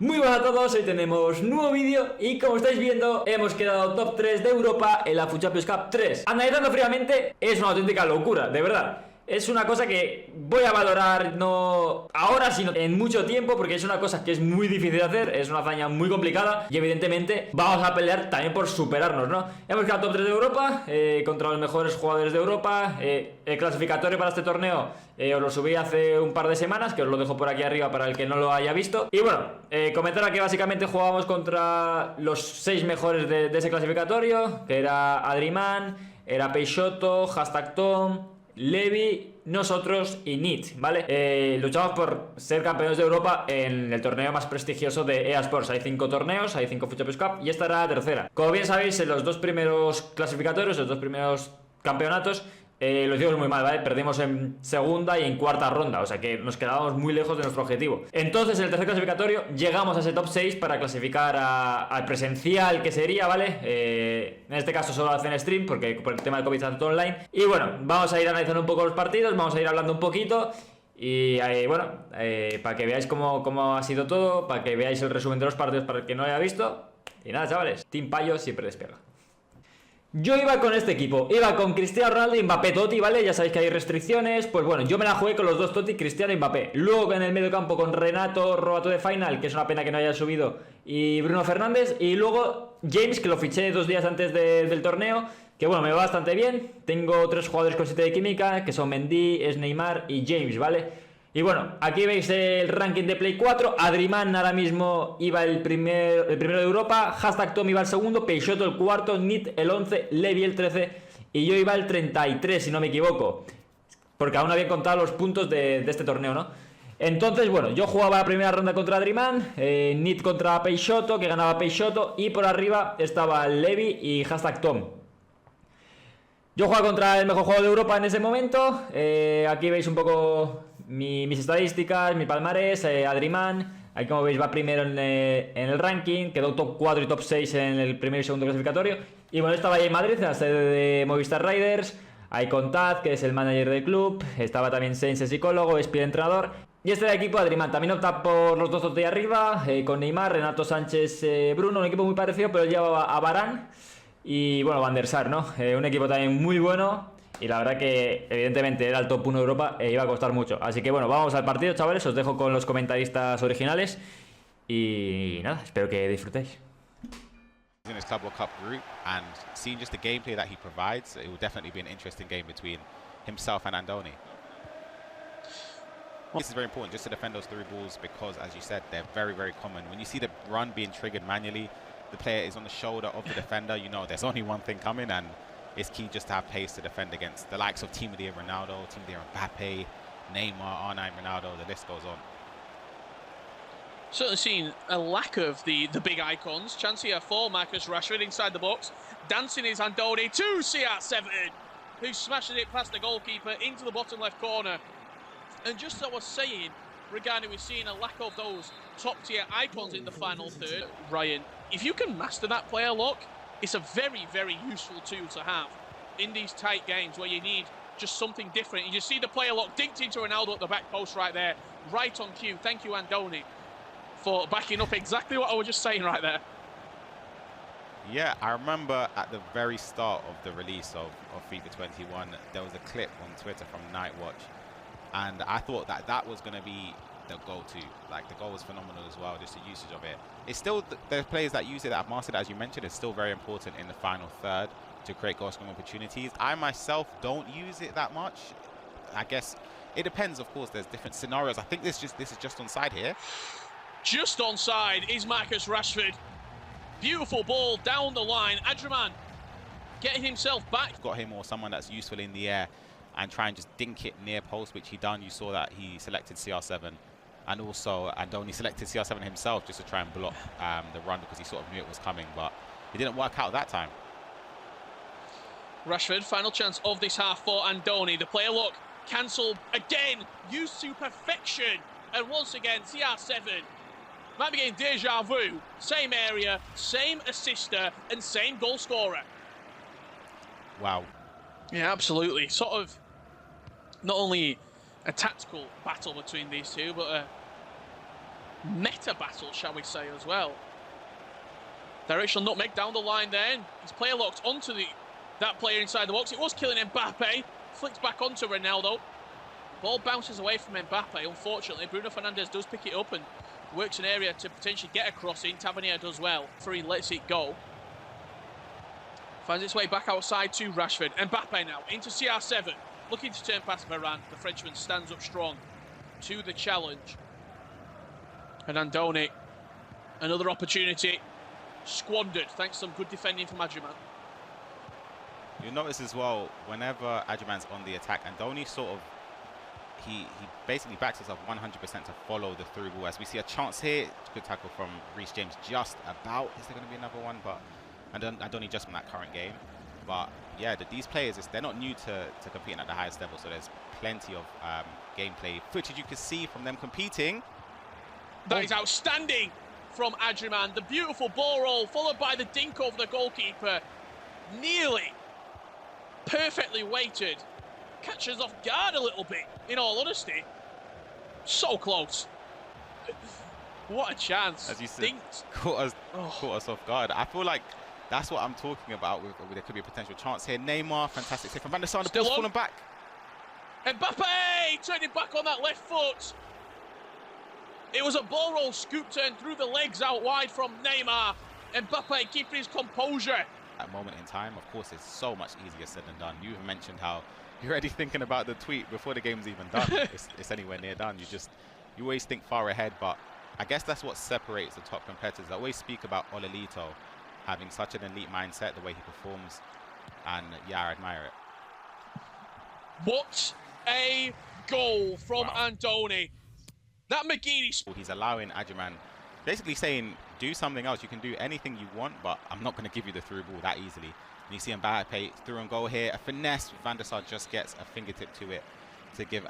Muy buenas a todos, hoy tenemos nuevo vídeo y como estáis viendo hemos quedado top 3 de Europa en la FUT Champions Cup 3. Analizando fríamente es una auténtica locura, de verdad. Es una cosa que voy a valorar no ahora, sino en mucho tiempo, porque es una cosa que es muy difícil de hacer, es una hazaña muy complicada y evidentemente vamos a pelear también por superarnos, ¿no? Hemos quedado top 3 de Europa, contra los mejores jugadores de Europa. El clasificatorio para este torneo os lo subí hace un par de semanas, que os lo dejo por aquí arriba para el que no lo haya visto. Y bueno, comentar que básicamente jugábamos contra los 6 mejores de ese clasificatorio, que era Adriman, era Peixoto, #Tom, Levi, nosotros y NIT, ¿vale? Luchamos por ser campeones de Europa en el torneo más prestigioso de EA Sports. Hay 5 torneos, hay 5 FUT Champions Cup y esta era la tercera. Como bien sabéis, en los 2 primeros clasificatorios, los 2 primeros campeonatos, lo hicimos muy mal, ¿vale? Perdimos en segunda y en cuarta ronda, o sea que nos quedábamos muy lejos de nuestro objetivo. Entonces en el tercer clasificatorio llegamos a ese top 6 para clasificar al presencial, que sería, ¿vale? En este caso solo hacen stream porque por el tema del COVID está todo online. Y bueno, vamos a ir analizando un poco los partidos, vamos a ir hablando un poquito. Y bueno, para que veáis cómo ha sido todo, para que veáis el resumen de los partidos para el que no lo haya visto. Y nada, chavales, Team Payo siempre despega. Yo iba con este equipo, iba con Cristiano Ronaldo y Mbappé Totti, ¿vale? Ya sabéis que hay restricciones, pues bueno, yo me la jugué con los dos Totti, Cristiano y Mbappé. Luego en el medio campo con Renato Robato de Final, que es una pena que no haya subido, y Bruno Fernández. Y luego James, que lo fiché 2 días antes del torneo, que bueno, me va bastante bien. Tengo 3 jugadores con 7 de química, que son Mendy, es Neymar y James, ¿vale? Y bueno, aquí veis el ranking de Play 4. Adriman ahora mismo iba el primero de Europa, #Tom iba el segundo, Peixoto el cuarto, NIT el 11, Levi el 13 y yo iba el 33, si no me equivoco, porque aún había contado los puntos de este torneo, ¿no? Entonces, bueno, yo jugaba la primera ronda contra Adriman, NIT contra Peixoto, que ganaba Peixoto, y por arriba estaba Levi y #Tom. Yo jugaba contra el mejor jugador de Europa en ese momento. Aquí veis un poco mis estadísticas, mi palmarés. Adriman, ahí como veis va primero en el ranking, quedó top 4 y top 6 en el primer y segundo clasificatorio. Y bueno, estaba ahí en Madrid, en la sede de Movistar Riders. Hay Contad, que es el manager del club. Estaba también Sainz, el psicólogo, Espi, el entrenador. Y este era el equipo de Adriman. También opta por los dos de arriba, con Neymar, Renato Sánchez, Bruno. Un equipo muy parecido, pero él llevaba a Varane y bueno, Van der Sar, ¿no? Un equipo también muy bueno. Y la verdad que evidentemente era el top 1 de Europa e iba a costar mucho. Así que bueno, vamos al partido, chavales. Os dejo con los comentaristas originales. Y nada, espero que disfrutéis. In his Club World Cup group, and seeing just the gameplay that he provides, it will definitely be an interesting game between himself and Andoni. This is very important just to defend those through balls because, as you said, they're very, very common. When you see the run being triggered manually, the player is on the shoulder of the defender, you know there's only one thing coming, and it's key just to have pace to defend against the likes of Team of the Year Ronaldo, Team of the Year Mbappe, Neymar, R9 Ronaldo, the list goes on. Certainly seen a lack of the big icons. Chance here for Marcus Rashford inside the box. Dancing is Andoni to CR7, who smashes it past the goalkeeper into the bottom left corner. And just as I was saying, regarding we're seeing a lack of those top-tier icons in the final third, Ryan, if you can master that player lock, it's a very, very useful tool to have in these tight games where you need just something different. You just see the player lock dinked into Ronaldo at the back post right there, right on cue. Thank you, Andoni, for backing up exactly what I was just saying right there. Yeah, I remember at the very start of the release of FIFA 21, there was a clip on Twitter from Nightwatch, and I thought that was going to be the go-to. Like, the goal was phenomenal as well, just the usage of it. It's still, the players that use it, that have mastered it, as you mentioned, is still very important in the final third to create goal-scoring opportunities. I myself don't use it that much. I guess it depends, of course, there's different scenarios. I think this is just onside here. Just onside is Marcus Rashford. Beautiful ball down the line. Adriman getting himself back. Got him or someone that's useful in the air and try and just dink it near post, which he done. You saw that he selected CR7. And also Andoni selected CR7 himself just to try and block the run because he sort of knew it was coming, but it didn't work out that time. Rashford, final chance of this half for Andoni. The player look cancelled again, used to perfection. And once again, CR7 might be getting deja vu. Same area, same assister, and same goal scorer. Wow. Yeah, absolutely. Sort of not only a tactical battle between these two, but meta battle, shall we say, as well. Directional nutmeg down the line then. His player locked onto that player inside the box. It was Kylian Mbappe. Flicks back onto Ronaldo. Ball bounces away from Mbappe, unfortunately. Bruno Fernandes does pick it up and works an area to potentially get a cross in. Tavernier does well. Free lets it go. Finds its way back outside to Rashford. Mbappe now into CR7. Looking to turn past Varane. The Frenchman stands up strong to the challenge. And Andoni, another opportunity squandered thanks to some good defending from Adriman. You'll notice as well, whenever Adriman's on the attack, Andoni sort of, he basically backs himself 100% to follow the through ball. As we see a chance here, good tackle from Reece James just about. Is there going to be another one? But Andoni just from that current game. But yeah, these players, they're not new to competing at the highest level, so there's plenty of gameplay footage you can see from them competing. That is outstanding from Adriman. The beautiful ball roll followed by the dink over the goalkeeper. Nearly perfectly weighted. Catches off guard a little bit, in all honesty. So close. What a chance. As you said, caught us off guard. I feel like that's what I'm talking about. There could be a potential chance here. Neymar, fantastic save from Van der Sar. The ball's falling back. Mbappe turning back on that left foot. It was a ball roll scoop turn through the legs out wide from Neymar. Mbappe keeping his composure. That moment in time, of course, is so much easier said than done. You mentioned how you're already thinking about the tweet before the game's even done. it's anywhere near done. You always think far ahead, but I guess that's what separates the top competitors. I always speak about Ololito having such an elite mindset, the way he performs, and yeah, I admire it. What a goal from Andoni. That McGeady. He's allowing Adriman, basically saying, do something else. You can do anything you want, but I'm not going to give you the through ball that easily. And you see Mbappe through and goal here. A finesse. Van der Sar just gets a fingertip to it to give.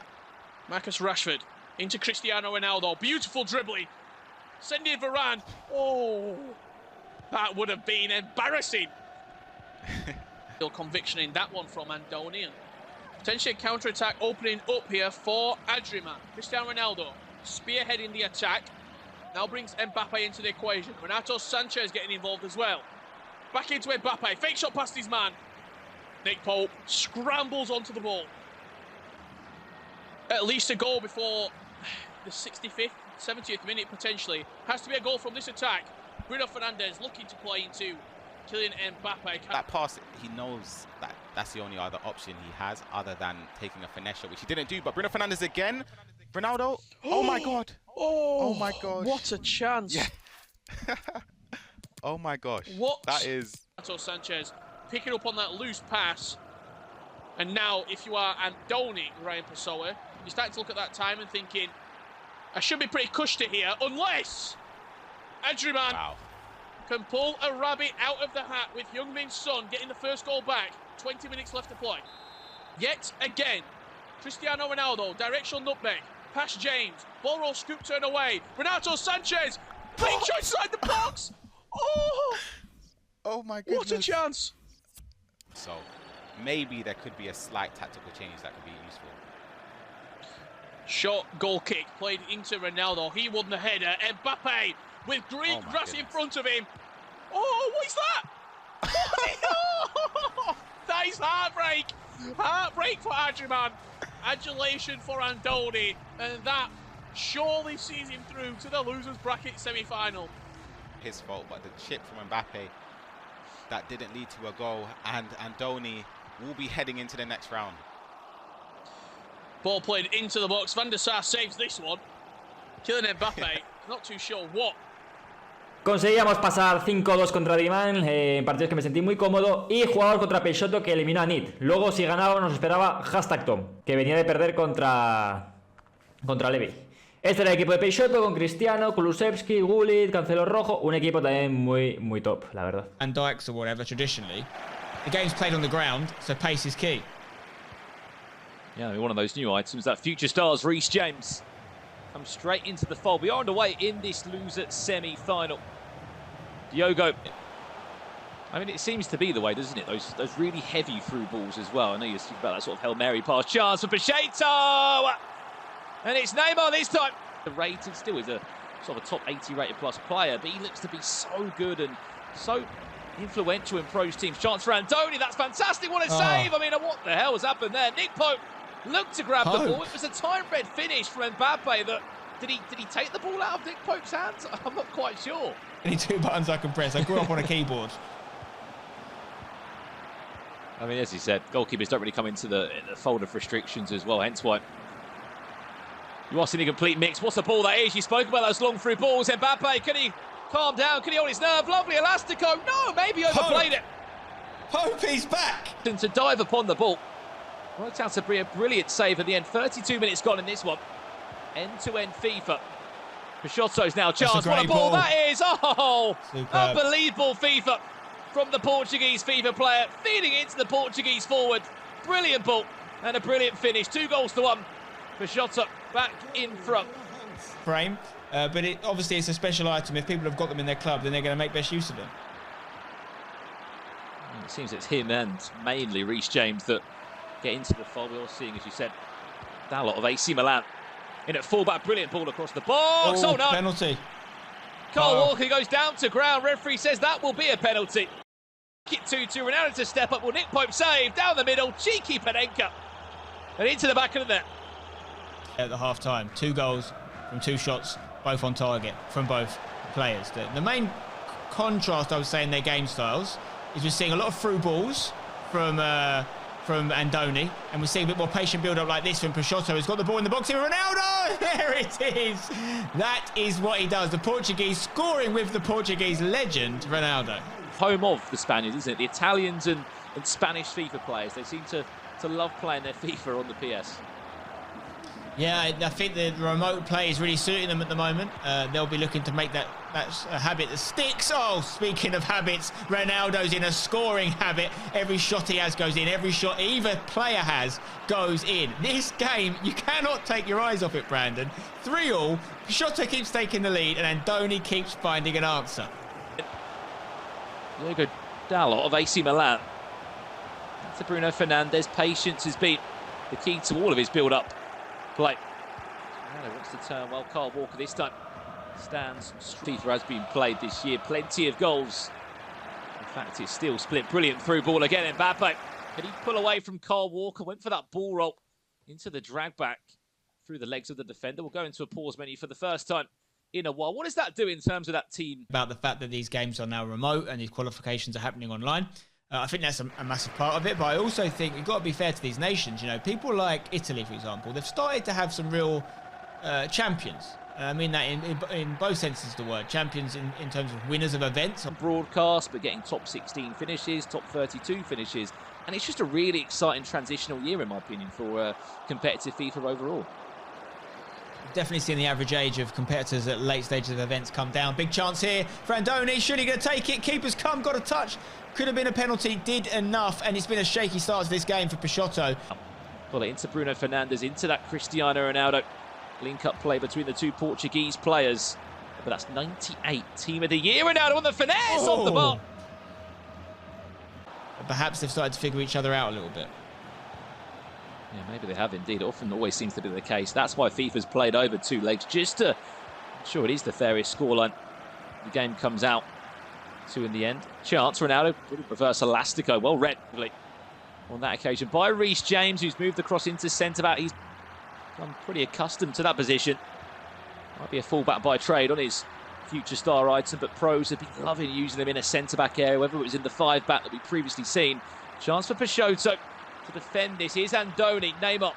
Marcus Rashford into Cristiano Ronaldo. Beautiful dribbling. Sending Varane. Oh, that would have been embarrassing. Still conviction in that one from Andoni. And potentially a counter-attack opening up here for Adriman. Cristiano Ronaldo spearheading the attack. Now brings Mbappe into the equation. Renato Sanchez getting involved as well. Back into Mbappe. Fake shot past his man. Nick Pope scrambles onto the ball. At least a goal before the 65th, 70th minute potentially. Has to be a goal from this attack. Bruno Fernandes looking to play into Kylian Mbappe. That pass, he knows that that's the only other option he has other than taking a finesse shot, which he didn't do. But Bruno Fernandes again. Ronaldo. Oh my God. Oh my gosh. What a chance. Yeah. Oh my gosh. What? That is. Renato Sanchez picking up on that loose pass. And now, if you are Andoni, Ryan Pessoa, you start to look at that time and thinking, I should be pretty cushy here, unless Adriman can pull a rabbit out of the hat with Heung-min Son getting the first goal back. 20 minutes left to play. Yet again, Cristiano Ronaldo, directional nutmeg, past James, ball roll scoop turn away. Renato Sanchez, big shot inside the box. Oh my goodness. What a chance. So maybe there could be a slight tactical change that could be useful. Short goal kick played into Ronaldo. He won the header. Mbappe with green grass in front of him. Oh, what is that? That is heartbreak. Heartbreak for Adriman. Adulation for Andoni. And that surely sees him through to the losers bracket semi-final. His fault, but the chip from Mbappe that didn't lead to a goal, and Andoni will be heading into the next round. Ball played into the box. Van der Sar saves this one. Kylian Mbappe, not too sure what. Conseguíamos pasar 5-2 contra Adriman, en partidos que me sentí muy cómodo, y jugador contra Peixoto que eliminó a Nit. Luego, si ganaba, nos esperaba #Tom, que venía de perder contra Levi. Este era el equipo de Peixoto con Cristiano, Kulusevski, Gullit, Cancelo Rojo, un equipo también muy top, la verdad. And Dykes or whatever, traditionally, the game's played on the ground, so pace is key. Yeah, one of those new items, that future stars, Reece James, comes straight into the fold. We are underway in this loser semi-final. Diogo, I mean, it seems to be the way, doesn't it? Those really heavy through balls as well. I know you're speaking about that sort of Hail Mary pass. Chance for Pacheco! And it's Neymar this time. The rated still is a sort of a top 80 rated plus player, but he looks to be so good and so influential in pros teams. Chance for Andoni, that's fantastic, what a save! I mean, what the hell has happened there? Nick Pope looked to grab the ball. It was a time-read finish from Mbappe. That did he take the ball out of Nick Pope's hands? I'm not quite sure. Only 2 buttons I can press. I grew up on a keyboard. I mean, as he said, goalkeepers don't really come into the fold of restrictions as well, hence why you are seeing a complete mix. What's the ball that is? You spoke about those long through balls. Mbappe, can he calm down? Can he hold his nerve? Lovely Elastico. No, maybe overplayed it. Pope, he's back. And to dive upon the ball. Worked out to be a brilliant save at the end. 32 minutes gone in this one. End-to-end FIFA. Peixoto's now chance. What a ball that is. Oh, superb. Unbelievable FIFA from the Portuguese FIFA player. Feeding into the Portuguese forward. Brilliant ball and a brilliant finish. 2-1. Peixoto back in front. Frame, but obviously it's a special item. If people have got them in their club, then they're going to make best use of them. It seems it's him and mainly Reece James that get into the fold. We're all seeing, as you said, that lot of AC Milan in at fullback. Brilliant ball across the box. Oh no! Penalty. Kyle Walker goes down to ground. Referee says that will be a penalty. Kick 2-2. Ronaldo to step up. Will Nick Pope save down the middle? Cheeky Panenka and into the back of the net. At the half-time, 2 goals from 2 shots, both on target from both players. The main contrast, I would say, in their game styles is we're seeing a lot of through balls from Andoni, and we're seeing a bit more patient build-up like this from Peixoto, who's got the ball in the box here. Ronaldo! There it is! That is what he does. The Portuguese scoring with the Portuguese legend, Ronaldo. Home of the Spaniards, isn't it? The Italians and Spanish FIFA players, they seem to love playing their FIFA on the PS. Yeah, I think the remote play is really suiting them at the moment. They'll be looking to make that a habit that sticks. Oh, speaking of habits, Ronaldo's in a scoring habit. Every shot he has goes in. Every shot either player has goes in. This game, you cannot take your eyes off it, Brandon. 3-3. Peixoto keeps taking the lead, and Andoni keeps finding an answer. Diogo Dalot of AC Milan. To Bruno Fernandes. Patience has been the key to all of his build-up play. Ronaldo wants to turn well. Kyle Walker this time stands. FIFA has been played this year. Plenty of goals. In fact, it's still split. Brilliant through ball again. Mbappe. Did he pull away from Kyle Walker? Went for that ball roll into the drag back through the legs of the defender. We'll go into a pause menu for the first time in a while. What does that do in terms of that team? About the fact that these games are now remote and these qualifications are happening online. I think that's a massive part of it, but I also think we've got to be fair to these nations. You know, people like Italy, for example, they've started to have some real champions. I mean that in both senses of the word. Champions in terms of winners of events. Broadcast, but getting top 16 finishes, top 32 finishes. And it's just a really exciting transitional year, in my opinion, for competitive FIFA overall. Definitely seeing the average age of competitors at late stages of events come down. Big chance here for Andoni. Surely going to take it. Keeper's come, got a touch. Could have been a penalty, did enough, and it's been a shaky start to this game for Peixoto. Well, into Bruno Fernandes, into that Cristiano Ronaldo. Link-up play between the two Portuguese players. But that's 98 Team of the Year. Ronaldo on the finesse off the bar. Perhaps they've started to figure each other out a little bit. Yeah, maybe they have indeed. It often always seems to be the case. That's why FIFA's played over 2 legs, just to ensure it is the fairest scoreline. The game comes out 2 in the end. Chance, Ronaldo, reverse Elastico, well read on that occasion by Reece James, who's moved across into centre-back. He's become pretty accustomed to that position. Might be a full-back by trade on his future star item, but pros have been loving using him in a centre-back area, whether it was in the 5-back that we've previously seen. Chance for Peixoto to defend this. Here's Andoni. Neymar.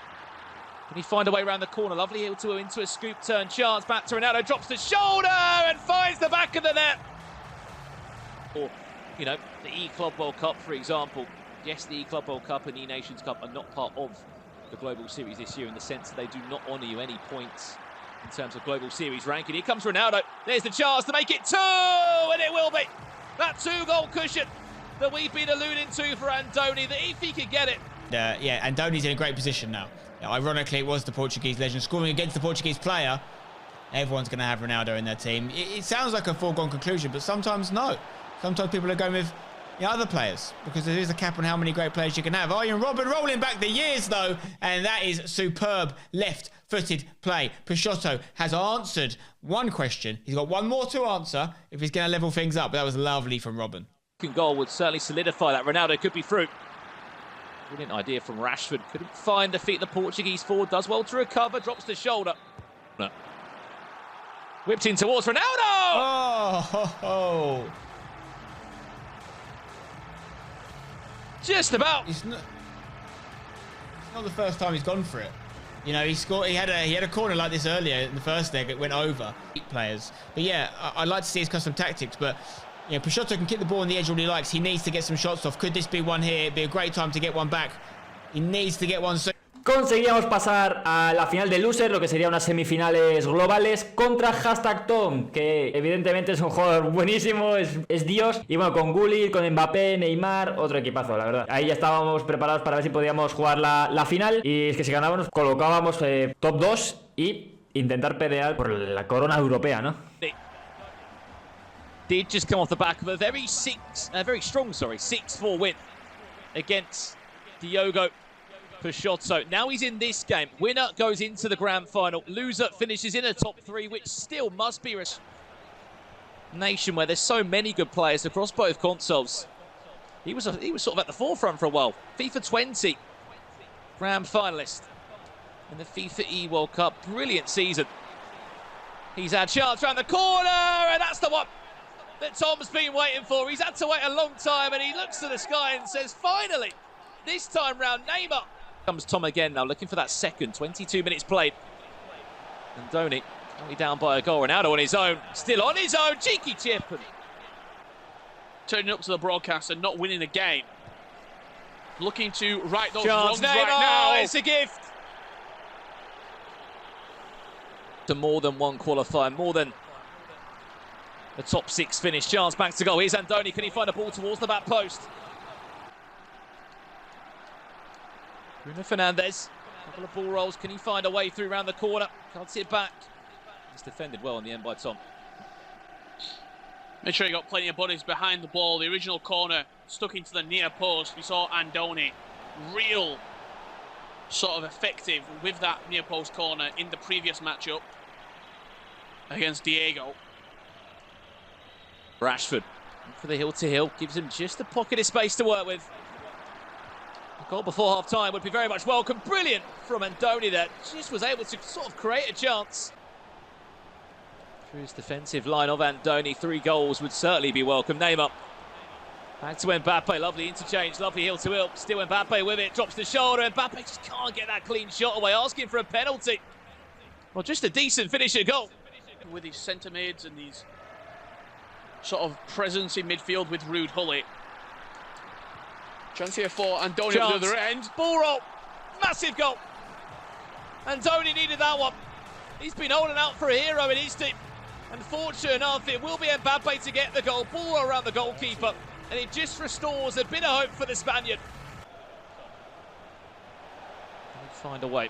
Can he find a way around the corner? Lovely heel to into a scoop turn. Chance back to Ronaldo. Drops the shoulder and finds the back of the net. Or, you know, the E-Club World Cup, for example. Yes, the E-Club World Cup and E-Nations Cup are not part of the Global Series this year in the sense that they do not honour you any points in terms of Global Series ranking. Here comes Ronaldo. There's the chance to make it 2, and it will be. That 2-goal cushion that we've been alluding to for Andoni, that if he could get it. Yeah, Andoni's in a great position now. Ironically, it was the Portuguese legend scoring against the Portuguese player. Everyone's going to have Ronaldo in their team. It sounds like a foregone conclusion, but sometimes no. Sometimes people are going with other players, because there is a cap on how many great players you can have. Arjen Robben rolling back the years, though, and that is superb left-footed play. Peixoto has answered one question. He's got one more to answer if he's going to level things up, but that was lovely from Robben. Goal would certainly solidify that. Ronaldo could be through. Brilliant idea from Rashford. Couldn't find the feet of the Portuguese forward. Does well to recover. Drops the shoulder. No. Whipped in towards Ronaldo! Oh, ho, ho. Just about. It's not the first time he's gone for it. You know, he scored. He had a corner like this earlier in the first leg. It went over players. But yeah, I'd like to see his custom tactics. But you know, Peixoto can kick the ball on the edge all he likes. He needs to get some shots off. Could this be one here? It'd be a great time to get one back. He needs to get one soon. Conseguíamos pasar a la final de Loser, lo que sería unas semifinales globales contra #Tom, que evidentemente es un jugador buenísimo, es Dios. Y bueno, con Gullit, con Mbappé, Neymar, otro equipazo, la verdad. Ahí ya estábamos preparados para ver si podíamos jugar la final. Y es que si ganábamos, colocábamos top 2 y intentar pelear por la corona europea, ¿no? Did just come off the back of a very strong 6-4 win against Diogo Peixoto. Now he's in this game. Winner goes into the grand final. Loser finishes in a top 3, which still must be a nation where there's so many good players across both consoles. He was sort of at the forefront for a while. FIFA 20 grand finalist in the FIFA E World Cup. Brilliant season. He's had chance around the corner, and that's the one that Tom's been waiting for. He's had to wait a long time, and he looks to the sky and says, finally, this time round, Neymar. Comes Tom again now, looking for that second. 22 minutes played. And Andoni only down by a goal. Ronaldo on his own. Still on his own. Cheeky chip. And turning up to the broadcast and not winning a game. Looking to right those wrongs right now. It's a gift. To more than one qualifier, more than a top 6 finish. Chance back to goal. Here's Andoni. Can he find a ball towards the back post? Bruno Fernandes, a couple of ball rolls. Can he find a way through around the corner? Can't see it back. It's defended well in the end by Tom. Make sure he got plenty of bodies behind the ball. The original corner stuck into the near post. We saw Andoni real sort of effective with that near post corner in the previous matchup against Diego. Rashford for the hill-to-hill. Gives him just a pocket of space to work with. A goal before half-time would be very much welcome. Brilliant from Andoni that just was able to sort of create a chance. Through his defensive line of Andoni, 3 goals would certainly be welcome. Neymar back to Mbappe. Lovely interchange, lovely hill-to-hill. Still Mbappe with it, drops the shoulder. Mbappe just can't get that clean shot away, asking for a penalty. Well, just a decent finish at goal. With his centre mids and his sort of presence in midfield with Ruud Gullit. Chance here for Andoni at the other end. Ball roll. Massive goal. Andoni needed that one. He's been holding out for a hero in his team. Unfortunate enough, it will be Mbappe to get the goal. Ball roll around the goalkeeper. And it just restores a bit of hope for the Spaniard. He'll find a way.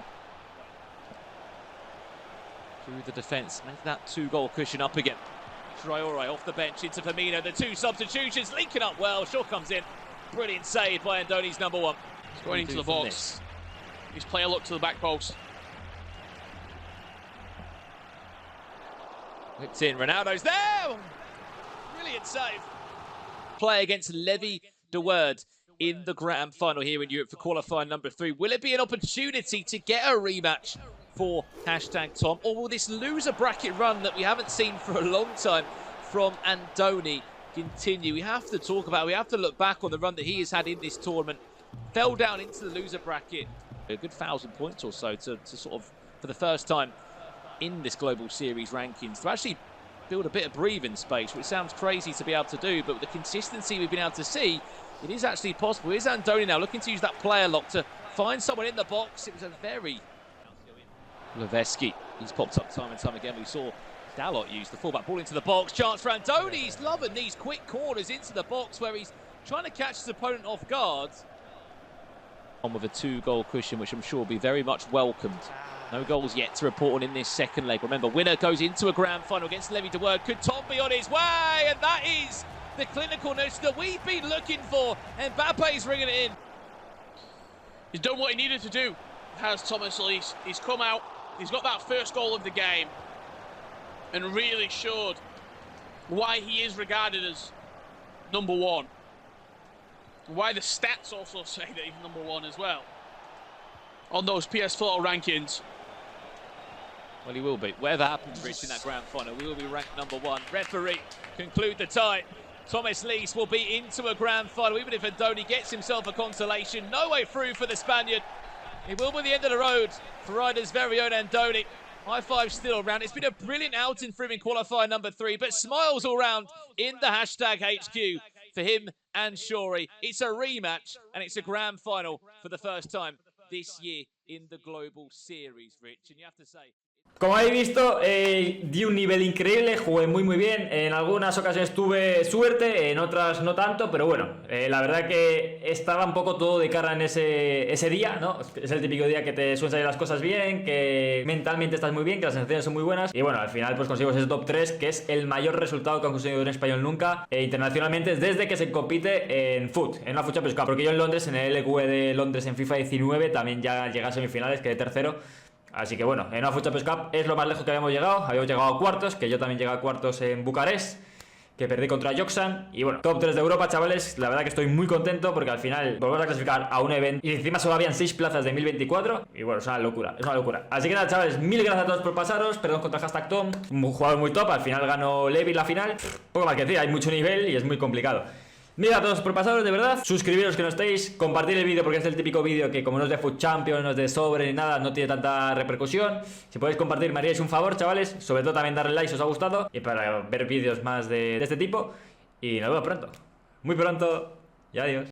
Through the defence. Make that 2-goal cushion up again. Traore off the bench into Firmino. The 2 substitutions linking up well. Shaw comes in. Brilliant save by Andoni's number 1. He's going into the box. This? His player look to the back post. Whipped in. Ronaldo's there. Brilliant save. Play against Levi de Waard in the grand final here in Europe for qualifying number 3. Will it be an opportunity to get a rematch for #Tom? Or will this loser bracket run that we haven't seen for a long time from Andoni continue? We have to talk about it. We have to look back on the run that he has had in this tournament. Fell down into the loser bracket. A good 1,000 points or so to sort of, for the first time in this Global Series rankings, to actually build a bit of breathing space, which sounds crazy to be able to do, but with the consistency we've been able to see, it is actually possible. Here's Andoni now looking to use that player lock to find someone in the box. It was a very... Leveski, he's popped up time and time again. We saw Dalot use the fullback ball into the box. Chance for Andoni. He's loving these quick corners into the box where he's trying to catch his opponent off guard. On with a 2-goal cushion, which I'm sure will be very much welcomed. No goals yet to report on in this second leg. Remember, winner goes into a grand final against Levi de Waard. Could Tom be on his way? And that is the clinicalness that we've been looking for. Mbappe's ringing it in. He's done what he needed to do, has Thomas Elise. He's come out, he's got that first goal of the game and really showed why he is regarded as number one. Why the stats also say that he's number one as well on those PS4 rankings. Well, he will be. Whatever happens, Rich, in that grand final, we will be ranked number one. Referee conclude the tie. Thomas Elise will be into a grand final, even if Andoni gets himself a consolation. No way through for the Spaniard. It will be the end of the road for Ryder's very own Andoni. High five still around. It's been a brilliant outing for him in qualifier number 3, but smiles all round in the hashtag HQ for him and Shorey. It's a rematch and it's a grand final for the first time this year in the Global Series, Rich. And you have to say... Como habéis visto, di un nivel increíble, jugué muy bien. En algunas ocasiones tuve suerte, en otras no tanto, pero bueno, la verdad que estaba un poco todo de cara en ese día, ¿no? Es el típico día que te suelen salir las cosas bien, que mentalmente estás muy bien, que las sensaciones son muy buenas. Y bueno, al final pues conseguimos ese top 3, que es el mayor resultado que ha conseguido un español nunca internacionalmente desde que se compite en FUT, en la FUT Champions Cup. Porque yo en Londres, en el LQE de Londres en FIFA 19, también ya llegué a semifinales, quedé tercero. Así que bueno, en una FUT Champions Cup es lo más lejos que habíamos llegado a cuartos, que yo también llegué a cuartos en Bucarest, que perdí contra Joksan. Y bueno, top 3 de Europa, chavales. La verdad que estoy muy contento porque al final volvemos a clasificar a un evento y encima solo habían 6 plazas de 1024. Y bueno, es una locura, es una locura. Así que nada, chavales, mil gracias a todos por pasaros. Perdón contra hashtag Tom, un jugador muy top. Al final ganó Levi la final. Poco más que decir, hay mucho nivel y es muy complicado. Mira a todos por pasaros, de verdad. Suscribiros que no estéis, compartir el vídeo porque es el típico vídeo que como no es de FUT Champions, no es de sobre ni nada, no tiene tanta repercusión. Si podéis compartir me haríais un favor, chavales. Sobre todo también darle like si os ha gustado y para ver vídeos más de este tipo. Y nos vemos pronto, muy pronto, y adiós.